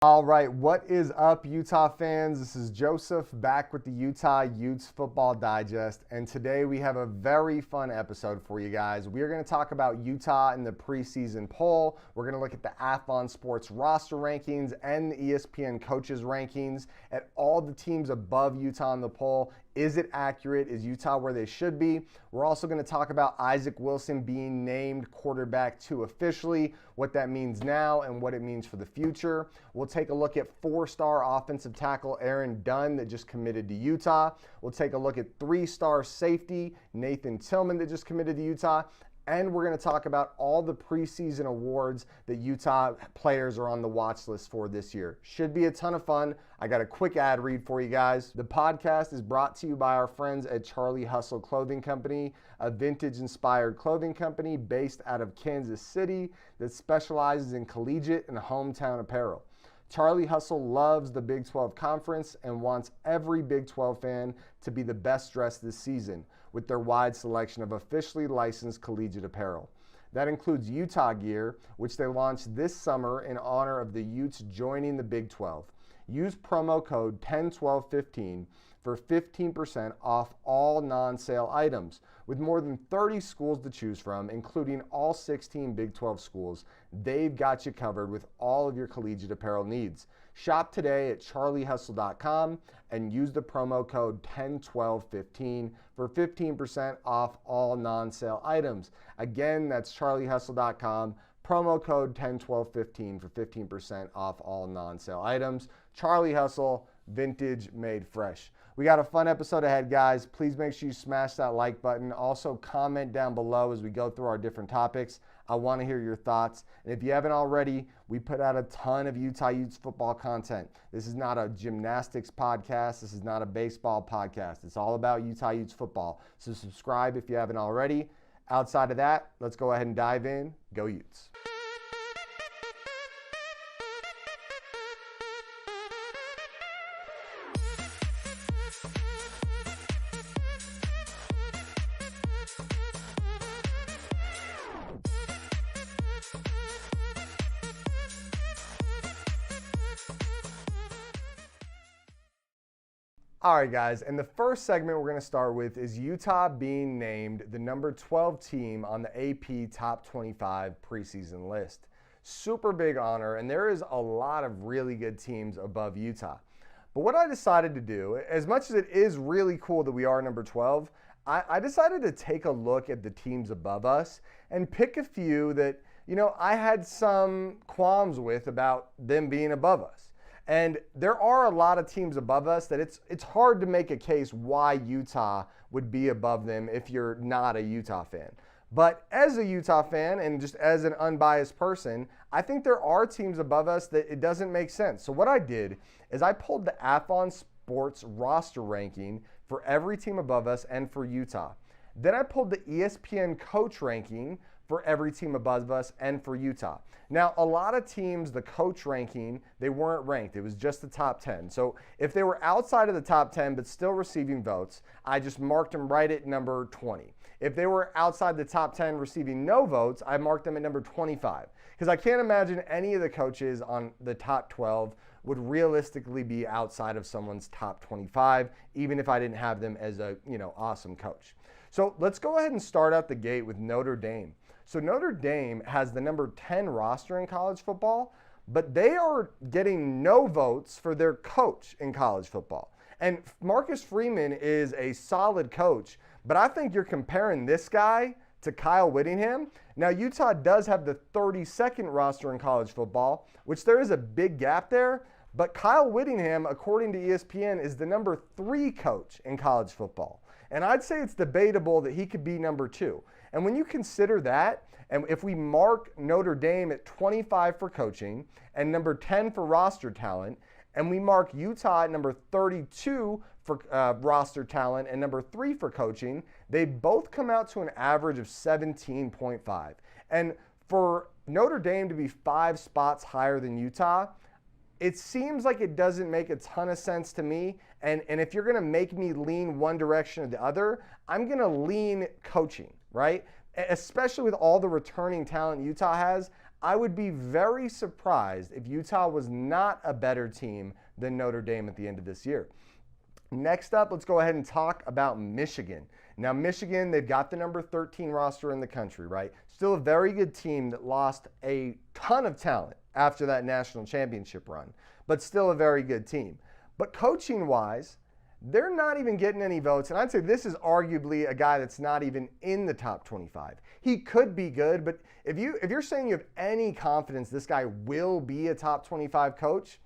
All right, what is up, Utah fans? This is Joseph back with the Utah Utes Football Digest, and today we have a very fun episode for you guys. We are going to talk about Utah in the preseason poll. We're going to look at the Athlon Sports roster rankings and the ESPN coaches rankings at all the teams above Utah in the poll. Is it accurate? Is Utah where they should be? We're also going to talk about Isaac Wilson being named quarterback 2 officially, what that means now and what it means for the future. We'll take a look at 4-star offensive tackle Aaron Dunn that just committed to Utah. We'll take a look at 3-star safety Nathan Tilman that just committed to Utah. And we're going to talk about all the preseason awards that Utah players are on the watch list for this year. Should be a ton of fun. I got a quick ad read for you guys. The podcast is brought to you by our friends at Charlie Hustle Clothing Company, a vintage-inspired clothing company based out of Kansas City that specializes in collegiate and hometown apparel. Charlie Hustle loves the Big 12 Conference and wants every Big 12 fan to be the best dressed this season with their wide selection of officially licensed collegiate apparel. That includes Utah gear, which they launched this summer in honor of the Utes joining the Big 12. Use promo code 101215 for 15% off all non-sale items. With more than 30 schools to choose from, including all 16 Big 12 schools, they've got you covered with all of your collegiate apparel needs. Shop today at charliehustle.com and use the promo code 101215 for 15% off all non-sale items. Again, that's charliehustle.com, promo code 101215 for 15% off all non-sale items. Charlie Hustle, vintage made fresh. We got a fun episode ahead, guys. Please make sure you smash that like button. Also, comment down below as we go through our different topics. I want to hear your thoughts. And if you haven't already, we put out a ton of Utah Utes football content. This is not a gymnastics podcast. This is not a baseball podcast. It's all about Utah Utes football. So subscribe if you haven't already. Outside of that, let's go ahead and dive in. Go Utes. All right, guys, and the first segment we're going to start with is Utah being named the number 12 team on the AP Top 25 preseason list. Super big honor, and there is a lot of really good teams above Utah. But what I decided to do, as much as it is really cool that we are number 12, I decided to take a look at the teams above us and pick a few that, I had some qualms with about them being above us. And there are a lot of teams above us that it's hard to make a case why Utah would be above them if you're not a Utah fan. But as a Utah fan and just as an unbiased person, I think there are teams above us that it doesn't make sense. So what I did is I pulled the Athlon Sports roster ranking for every team above us and for Utah. Then I pulled the ESPN coach ranking for every team above us and for Utah. Now, a lot of teams, the coach ranking, they weren't ranked. It was just the top 10. So if they were outside of the top 10 but still receiving votes, I just marked them right at number 20. If they were outside the top 10 receiving no votes, I marked them at number 25. Because I can't imagine any of the coaches on the top 12 would realistically be outside of someone's top 25, even if I didn't have them as a, awesome coach. So let's go ahead and start out the gate with Notre Dame. So Notre Dame has the number 10 roster in college football, but they are getting no votes for their coach in college football. And Marcus Freeman is a solid coach, but I think you're comparing this guy to Kyle Whittingham. Now, Utah does have the 32nd roster in college football, which there is a big gap there, but Kyle Whittingham, according to ESPN, is the number 3 coach in college football. And I'd say it's debatable that he could be number 2. And when you consider that, and if we mark Notre Dame at 25 for coaching and number 10 for roster talent, and we mark Utah at number 32 for roster talent and number 3 for coaching, they both come out to an average of 17.5. And for Notre Dame to be 5 spots higher than Utah, it seems like it doesn't make a ton of sense to me. And if you're going to make me lean one direction or the other, I'm going to lean coaching, right? Especially with all the returning talent Utah has, I would be very surprised if Utah was not a better team than Notre Dame at the end of this year. Next up, let's go ahead and talk about Michigan. Now, Michigan, they've got the number 13 roster in the country, right? Still a very good team that lost a ton of talent after that national championship run, but still a very good team. But coaching-wise, they're not even getting any votes, and I'd say this is arguably a guy that's not even in the top 25. He could be good, but if you're saying you have any confidence this guy will be a top 25 coach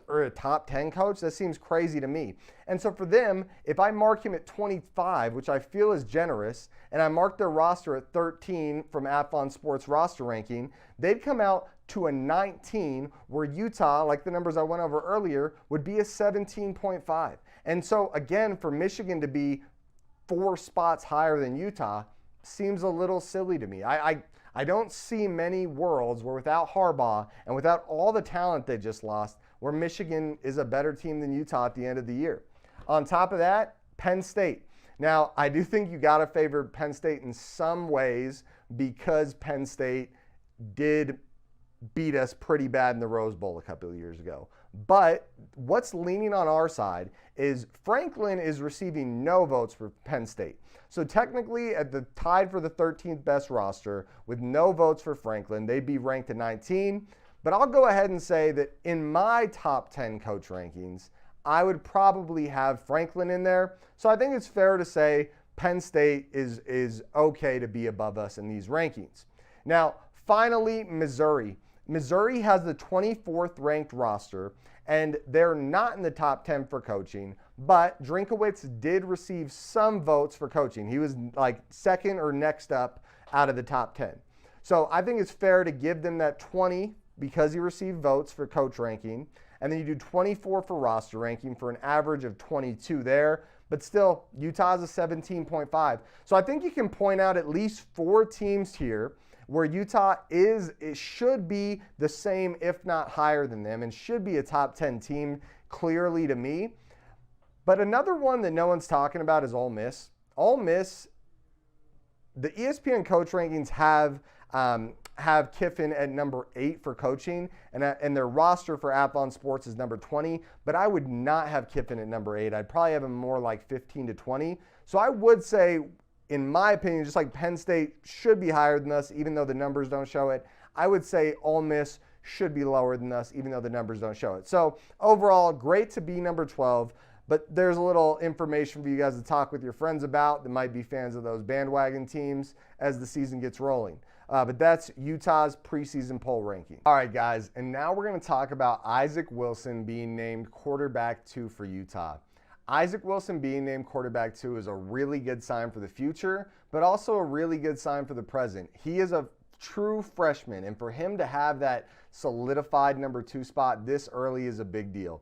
or a top 10 coach, that seems crazy to me. And so for them, if I mark him at 25, which I feel is generous, and I mark their roster at 13 from Athlon Sports roster ranking, they'd come out to a 19, where Utah, like the numbers I went over earlier, would be a 17.5. And so again, for Michigan to be 4 spots higher than Utah seems a little silly to me. I don't see many worlds where without Harbaugh and without all the talent they just lost, where Michigan is a better team than Utah at the end of the year. On top of that, Penn State. Now, I do think you got to favor Penn State in some ways because Penn State did beat us pretty bad in the Rose Bowl a couple of years ago. But what's leaning on our side is Franklin is receiving no votes for Penn State. So technically, at the tied for the 13th best roster with no votes for Franklin, they'd be ranked at 19. But I'll go ahead and say that in my top 10 coach rankings, I would probably have Franklin in there. So I think it's fair to say Penn State is okay to be above us in these rankings. Now, finally, Missouri. Missouri has the 24th ranked roster, and they're not in the top 10 for coaching, but Drinkowitz did receive some votes for coaching. He was like second or next up out of the top 10. So I think it's fair to give them that 20 because he received votes for coach ranking, and then you do 24 for roster ranking for an average of 22 there. But still, Utah's a 17.5. So I think you can point out at least 4 teams here where Utah it should be the same, if not higher than them, and should be a top 10 team, clearly to me. But another one that no one's talking about is Ole Miss. Ole Miss, the ESPN coach rankings have Kiffin at number 8 for coaching, and their roster for Athlon Sports is number 20, but I would not have Kiffin at number 8. I'd probably have him more like 15 to 20. So I would say, in my opinion, just like Penn State should be higher than us, even though the numbers don't show it, I would say Ole Miss should be lower than us, even though the numbers don't show it. So overall, great to be number 12, but there's a little information for you guys to talk with your friends about that might be fans of those bandwagon teams as the season gets rolling. But that's Utah's preseason poll ranking. All right, guys, and now we're going to talk about Isaac Wilson being named quarterback 2 for Utah. Isaac Wilson being named quarterback 2 is a really good sign for the future, but also a really good sign for the present. He is a true freshman, and for him to have that solidified number 2 spot this early is a big deal.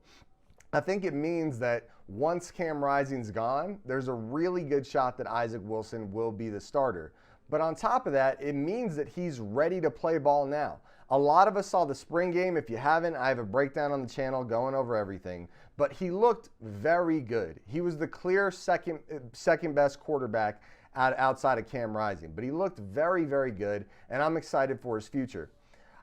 I think it means that once Cam Rising's gone, there's a really good shot that Isaac Wilson will be the starter. But on top of that, it means that he's ready to play ball now. A lot of us saw the spring game. If you haven't, I have a breakdown on the channel going over everything. But he looked very good. He was the clear second best quarterback outside of Cam Rising. But he looked very, very good, and I'm excited for his future.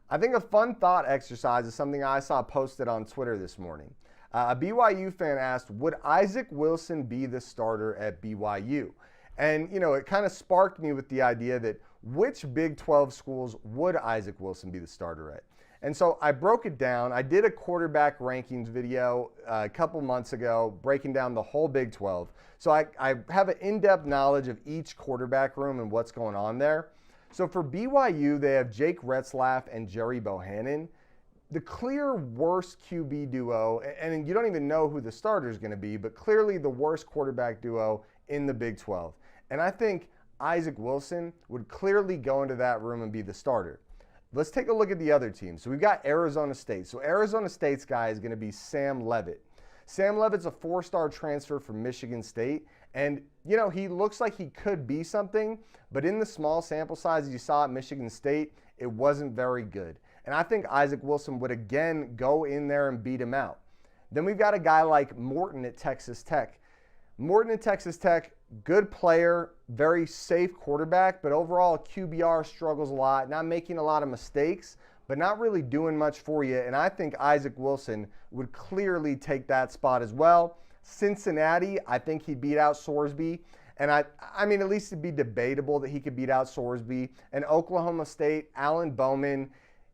I think a fun thought exercise is something I saw posted on Twitter this morning. A BYU fan asked, would Isaac Wilson be the starter at BYU? And, you know, it kind of sparked me with the idea that which Big 12 schools would Isaac Wilson be the starter at? And so I broke it down. I did a quarterback rankings video a couple months ago, breaking down the whole Big 12. So I have an in-depth knowledge of each quarterback room and what's going on there. So for BYU, they have Jake Retzlaff and Jerry Bohannon. The clear worst QB duo, and you don't even know who the starter is going to be, but clearly the worst quarterback duo in the Big 12. And I think Isaac Wilson would clearly go into that room and be the starter. Let's take a look at the other teams. So we've got Arizona State. So Arizona State's guy is going to be Sam Leavitt. Sam Leavitt's a 4-star transfer from Michigan State. And, you know, he looks like he could be something, but in the small sample size you saw at Michigan State, it wasn't very good. And I think Isaac Wilson would again go in there and beat him out. Then we've got a guy like Morton at Texas Tech. Morton at Texas Tech, good player, very safe quarterback, but overall QBR struggles a lot, not making a lot of mistakes, but not really doing much for you. And I think Isaac Wilson would clearly take that spot as well. Cincinnati, I think he'd beat out Sorsby. And I mean, at least it'd be debatable that he could beat out Sorsby. And Oklahoma State, Alan Bowman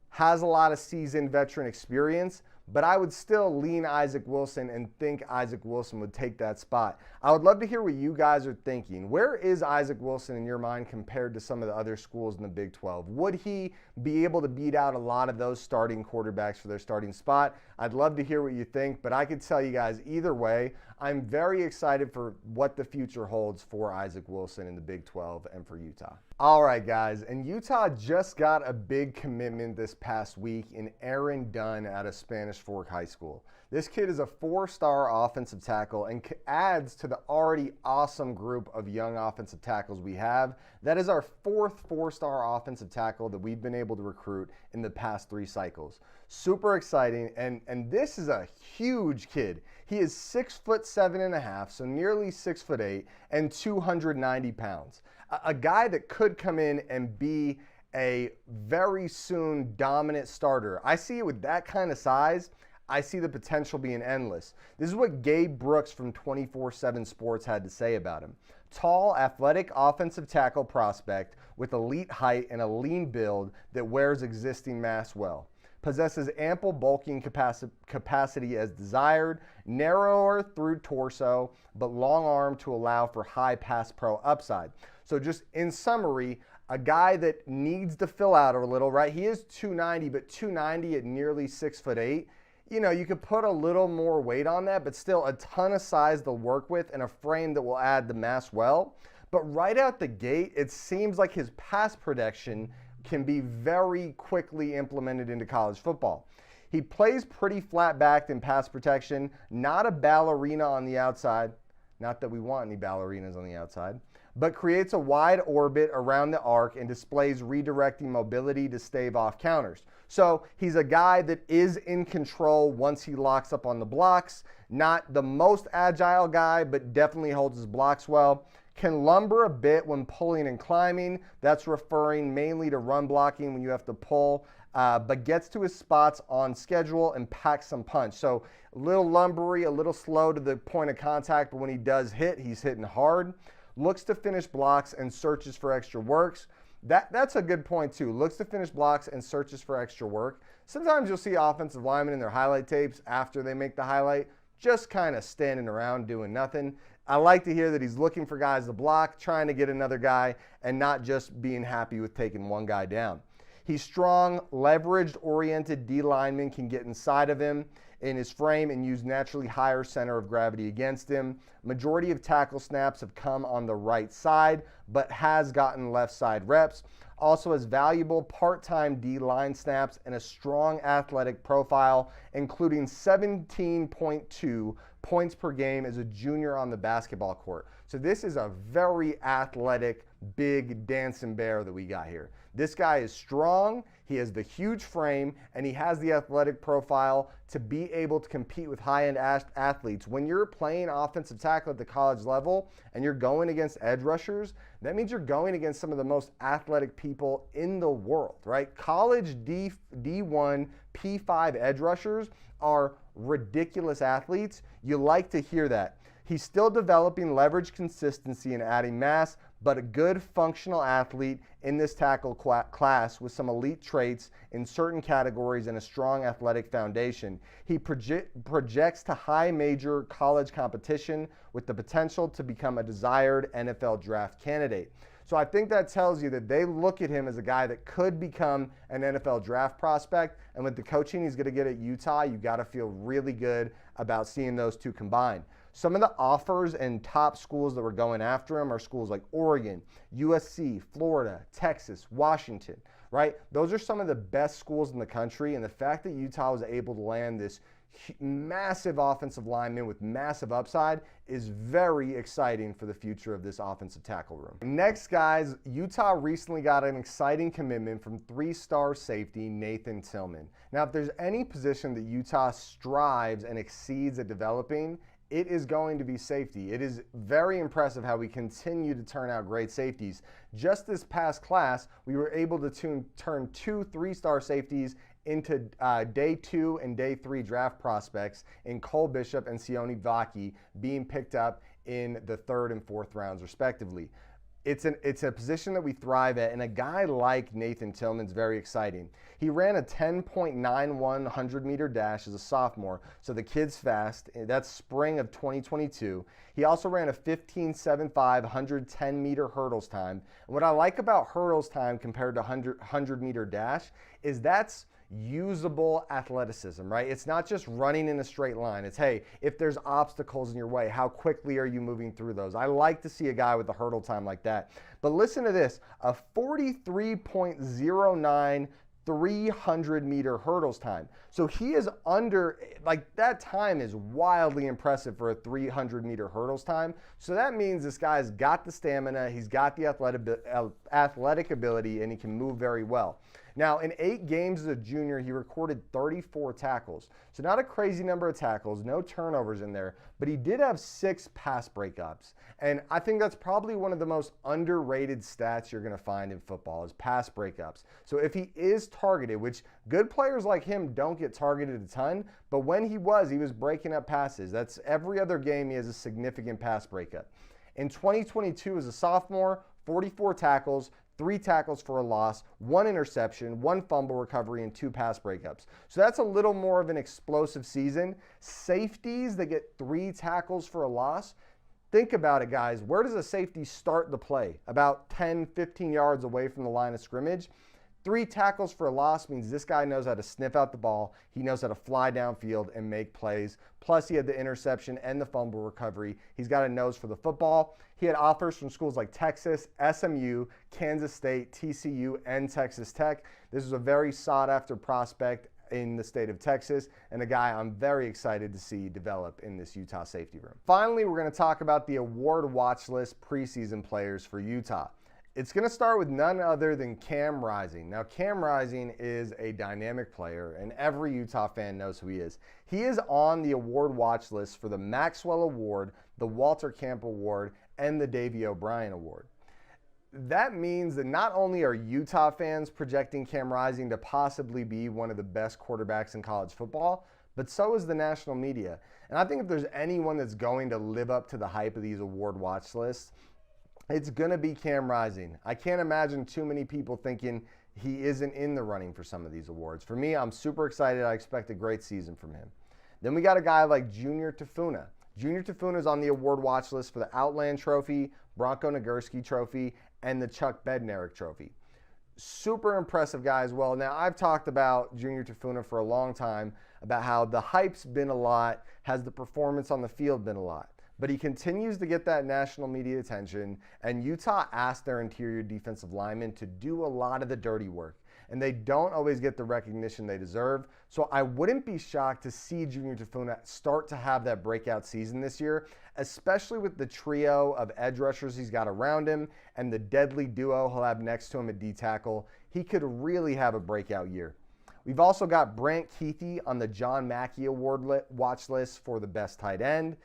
has a lot of seasoned veteran experience, but I would still lean Isaac Wilson and think Isaac Wilson would take that spot. I would love to hear what you guys are thinking. Where is Isaac Wilson in your mind compared to some of the other schools in the Big 12? Would he be able to beat out a lot of those starting quarterbacks for their starting spot? I'd love to hear what you think, but I could tell you guys either way, I'm very excited for what the future holds for Isaac Wilson in the Big 12 and for Utah. All right, guys, and Utah just got a big commitment this past week in Aaron Dunn out of Spanish Fork High School. This kid is a 4-star offensive tackle and adds to the already awesome group of young offensive tackles we have. That is our 4th 4-star offensive tackle that we've been able to recruit in the past 3 cycles. Super exciting, and this is a huge kid. He is 6'7.5", so nearly 6'8", and 290 pounds. A guy that could come in and be a very soon dominant starter. I see it with that kind of size. I see the potential being endless. This is what Gabe Brooks from 24/7 Sports had to say about him. Tall, athletic offensive tackle prospect with elite height and a lean build that wears existing mass well. Possesses ample bulking capacity as desired, narrower through torso, but long arm to allow for high pass pro upside. So just in summary, a guy that needs to fill out a little, right? He is 290, but 290 at nearly 6'8". You know, you could put a little more weight on that, but still a ton of size to work with and a frame that will add the mass well. But right out the gate, it seems like his pass protection can be very quickly implemented into college football. He plays pretty flat-backed in pass protection, not a ballerina on the outside. Not that we want any ballerinas on the outside, but creates a wide orbit around the arc and displays redirecting mobility to stave off counters. So he's a guy that is in control once he locks up on the blocks. Not the most agile guy, but definitely holds his blocks well. Can lumber a bit when pulling and climbing. That's referring mainly to run blocking when you have to pull, but gets to his spots on schedule and packs some punch. So a little lumbery, a little slow to the point of contact, but when he does hit, he's hitting hard. Looks to finish blocks and searches for extra works. That's a good point too. Looks to finish blocks and searches for extra work. Sometimes you'll see offensive linemen in their highlight tapes after they make the highlight, just kind of standing around doing nothing. I like to hear that he's looking for guys to block, trying to get another guy, and not just being happy with taking one guy down. He's strong, leveraged-oriented D linemen can get inside of him in his frame and use naturally higher center of gravity against him. Majority of tackle snaps have come on the right side, but has gotten left side reps. Also has valuable part-time D-line snaps and a strong athletic profile, including 17.2 points per game as a junior on the basketball court. So this is a very athletic, big dancing bear that we got here. This guy is strong, he has the huge frame, and he has the athletic profile to be able to compete with high-end athletes. When you're playing offensive tackle at the college level and you're going against edge rushers, that means you're going against some of the most athletic people in the world, right? College D1, P5 edge rushers are ridiculous athletes. You like to hear that. He's still developing leverage consistency and adding mass, but a good functional athlete in this tackle class with some elite traits in certain categories and a strong athletic foundation. He projects to high major college competition with the potential to become a desired NFL draft candidate. So I think that tells you that they look at him as a guy that could become an NFL draft prospect. And with the coaching he's going to get at Utah, you got to feel really good about seeing those two combined. Some of the offers and top schools that were going after him are schools like Oregon, USC, Florida, Texas, Washington, right? Those are some of the best schools in the country. And the fact that Utah was able to land this massive offensive lineman with massive upside is very exciting for the future of this offensive tackle room. Next, guys, Utah recently got an exciting commitment from 3-star safety Nathan Tilman. Now, if there's any position that Utah strives and exceeds at developing, it is going to be safety. It is very impressive how we continue to turn out great safeties. Just this past class, we were able to turn 2 3-star safeties into day 2 and day 3 draft prospects in Cole Bishop and Sione Vaki being picked up in the 3rd and 4th rounds respectively. It's a position that we thrive at, and a guy like Nathan Tilman is very exciting. He ran a 10.91 100-meter dash as a sophomore, so the kid's fast. That's spring of 2022. He also ran a 15.75 110-meter hurdles time. And what I like about hurdles time compared to 100-meter dash is that's usable athleticism, right? It's not just running in a straight line. It's, hey, if there's obstacles in your way, how quickly are you moving through those? I like to see a guy with a hurdle time like that. But listen to this, a 43.09 300-meter hurdles time. So he is under, like, that time is wildly impressive for a 300-meter hurdles time. So that means this guy's got the stamina, he's got the athletic ability, and he can move very well. Now, in 8 games as a junior, he recorded 34 tackles. So not a crazy number of tackles, no turnovers in there, but he did have 6 pass breakups. And I think that's probably one of the most underrated stats you're going to find in football is pass breakups. So if he is targeted, which good players like him don't get targeted a ton, but when he was breaking up passes. That's every other game he has a significant pass breakup. In 2022 as a sophomore, 44 tackles, 3 tackles for a loss, 1 interception, 1 fumble recovery, and 2 pass breakups. So that's a little more of an explosive season. Safeties that get 3 tackles for a loss, think about it, guys. Where does a safety start the play? About 10, 15 yards away from the line of scrimmage. 3 tackles for a loss means this guy knows how to sniff out the ball. He knows how to fly downfield and make plays. Plus, he had the interception and the fumble recovery. He's got a nose for the football. He had offers from schools like Texas, SMU, Kansas State, TCU, and Texas Tech. This is a very sought-after prospect in the state of Texas, and a guy I'm very excited to see develop in this Utah safety room. Finally, we're going to talk about the award watch list preseason players for Utah. It's going to start with none other than Cam Rising. Now, Cam Rising is a dynamic player, and every Utah fan knows who he is. He is on the award watch list for the Maxwell Award, the Walter Camp Award, and the Davey O'Brien Award. That means that not only are Utah fans projecting Cam Rising to possibly be one of the best quarterbacks in college football, but so is the national media. And I think if there's anyone that's going to live up to the hype of these award watch lists, it's going to be Cam Rising. I can't imagine too many people thinking he isn't in the running for some of these awards. For me, I'm super excited. I expect a great season from him. Then we got a guy like Junior Tafuna. Junior Tafuna is on the award watch list for the Outland Trophy, Bronco Nagurski Trophy, and the Chuck Bednarik Trophy. Super impressive guy as well. Now, I've talked about Junior Tafuna for a long time, about how the hype's been a lot, has the performance on the field been a lot. But he continues to get that national media attention, and Utah asked their interior defensive linemen to do a lot of the dirty work, and they don't always get the recognition they deserve. So I wouldn't be shocked to see Junior Tafuna start to have that breakout season this year, especially with the trio of edge rushers he's got around him and the deadly duo he'll have next to him at D-tackle. He could really have a breakout year. We've also got Brant Keithy on the John Mackey Award watch list for the best tight end.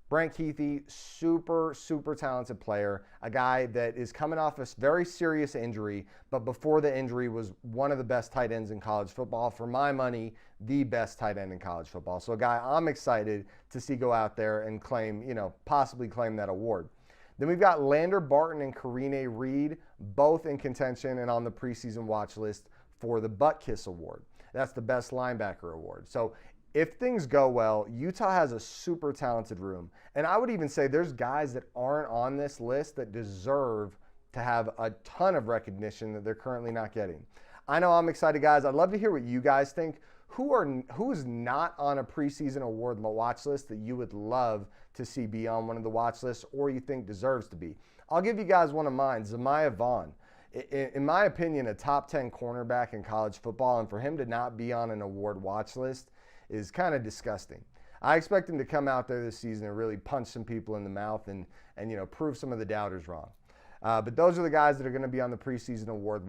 Brant Keithy, super, super talented player, a guy that is coming off a very serious injury, but before the injury was one of the best tight ends in college football. For my money, the best tight end in college football. So a guy I'm excited to see go out there and claim, possibly claim that award. Then we've got Lander Barton and Karine Reed, both in contention and on the preseason watch list for the Butt Kiss Award. That's the best linebacker award. So if things go well, Utah has a super talented room. And I would even say there's guys that aren't on this list that deserve to have a ton of recognition that they're currently not getting. I know I'm excited, guys. I'd love to hear what you guys think. Who's not on a preseason award watch list that you would love to see be on one of the watch lists or you think deserves to be? I'll give you guys one of mine, Zamiah Vaughn. In my opinion, a top 10 cornerback in college football, and for him to not be on an award watch list is kind of disgusting. I expect him to come out there this season and really punch some people in the mouth and prove some of the doubters wrong. But those are the guys that are going to be on the preseason award